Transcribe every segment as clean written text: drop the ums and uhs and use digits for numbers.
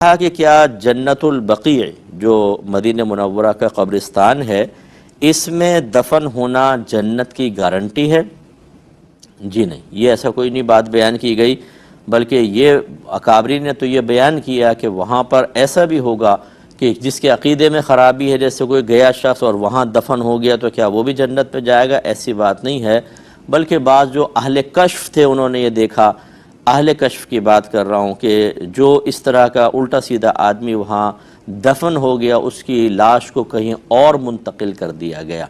کہا کہ کیا جنت البقیع جو مدینہ منورہ کا قبرستان ہے اس میں دفن ہونا جنت کی گارنٹی ہے؟ جی نہیں، یہ ایسا کوئی نہیں بات بیان کی گئی، بلکہ یہ اکابری نے تو یہ بیان کیا کہ وہاں پر ایسا بھی ہوگا کہ جس کے عقیدے میں خرابی ہے، جیسے کوئی گیا شخص اور وہاں دفن ہو گیا تو کیا وہ بھی جنت پہ جائے گا؟ ایسی بات نہیں ہے، بلکہ بعض جو اہل کشف تھے انہوں نے یہ دیکھا، اہل کشف کی بات کر رہا ہوں، کہ جو اس طرح کا الٹا سیدھا آدمی وہاں دفن ہو گیا اس کی لاش کو کہیں اور منتقل کر دیا گیا۔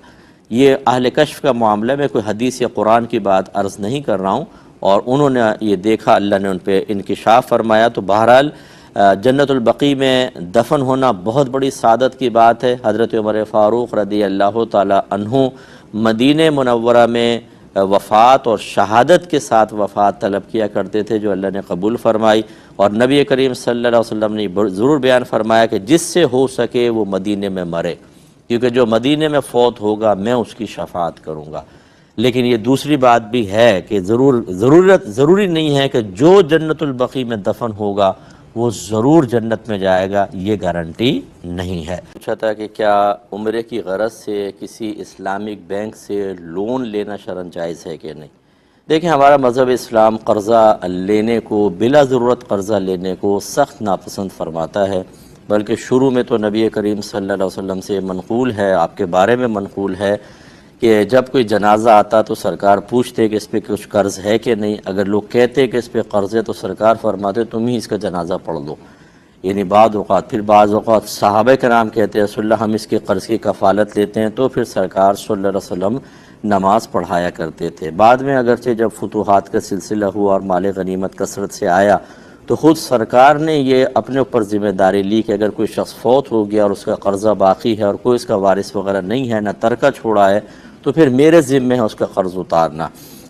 یہ اہل کشف کا معاملہ، میں کوئی حدیث یا قرآن کی بات عرض نہیں کر رہا ہوں، اور انہوں نے یہ دیکھا، اللہ نے ان پہ انکشاف فرمایا۔ تو بہرحال جنت البقیع میں دفن ہونا بہت بڑی سعادت کی بات ہے۔ حضرت عمر فاروق رضی اللہ تعالی عنہ مدینہ منورہ میں وفات اور شہادت کے ساتھ وفات طلب کیا کرتے تھے، جو اللہ نے قبول فرمائی، اور نبی کریم صلی اللہ علیہ وسلم نے ضرور بیان فرمایا کہ جس سے ہو سکے وہ مدینہ میں مرے، کیونکہ جو مدینہ میں فوت ہوگا میں اس کی شفاعت کروں گا۔ لیکن یہ دوسری بات بھی ہے کہ ضروری نہیں ہے کہ جو جنت البقیع میں دفن ہوگا وہ ضرور جنت میں جائے گا، یہ گارنٹی نہیں ہے۔ پوچھا تھا کہ کیا عمرے کی غرض سے کسی اسلامک بینک سے لون لینا شرعاً جائز ہے کہ نہیں؟ دیکھیں، ہمارا مذہب اسلام قرضہ لینے کو، بلا ضرورت قرضہ لینے کو سخت ناپسند فرماتا ہے، بلکہ شروع میں تو نبی کریم صلی اللہ علیہ وسلم سے منقول ہے، آپ کے بارے میں منقول ہے کہ جب کوئی جنازہ آتا تو سرکار پوچھتے کہ اس پہ کچھ قرض ہے کہ نہیں، اگر لوگ کہتے کہ اس پہ قرض ہے تو سرکار فرماتے تم ہی اس کا جنازہ پڑھ لو۔ یعنی بعض اوقات صحابہ کرام کہتے ہیں رسول اللہ ہم اس کے قرض کی کفالت لیتے ہیں، تو پھر سرکار صلی اللہ علیہ وسلم نماز پڑھایا کرتے تھے۔ بعد میں اگرچہ جب فتوحات کا سلسلہ ہوا اور مال غنیمت کثرت سے آیا تو خود سرکار نے یہ اپنے اوپر ذمہ داری لی کہ اگر کوئی شخص فوت ہو گیا اور اس کا قرضہ باقی ہے اور کوئی اس کا وارث وغیرہ نہیں ہے، نہ ترکہ چھوڑا ہے، تو پھر میرے ذمہ ہے اس کا قرض اتارنا۔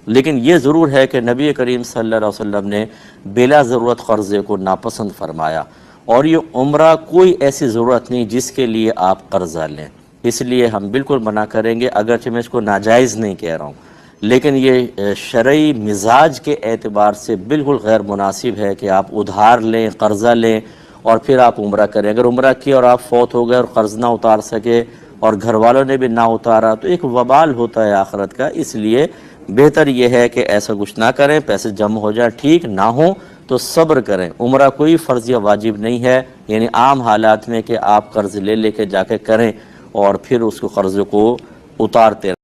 لیکن یہ ضرور ہے کہ نبی کریم صلی اللہ علیہ وسلم نے بلا ضرورت قرضے کو ناپسند فرمایا، اور یہ عمرہ کوئی ایسی ضرورت نہیں جس کے لیے آپ قرضہ لیں، اس لیے ہم بالکل منع کریں گے، اگرچہ میں اس کو ناجائز نہیں کہہ رہا ہوں، لیکن یہ شرعی مزاج کے اعتبار سے بالکل غیر مناسب ہے کہ آپ ادھار لیں، قرضہ لیں اور پھر آپ عمرہ کریں۔ اگر عمرہ کیا اور آپ فوت ہو گئے اور قرض نہ اتار سکے اور گھر والوں نے بھی نہ اتارا تو ایک وبال ہوتا ہے آخرت کا، اس لیے بہتر یہ ہے کہ ایسا کچھ نہ کریں، پیسے جمع ہو جائیں ٹھیک، نہ ہوں تو صبر کریں۔ عمرہ کوئی فرض یا واجب نہیں ہے، یعنی عام حالات میں کہ آپ قرض لے کے جا کے کریں اور پھر اس کو قرض کو اتارتے رہیں۔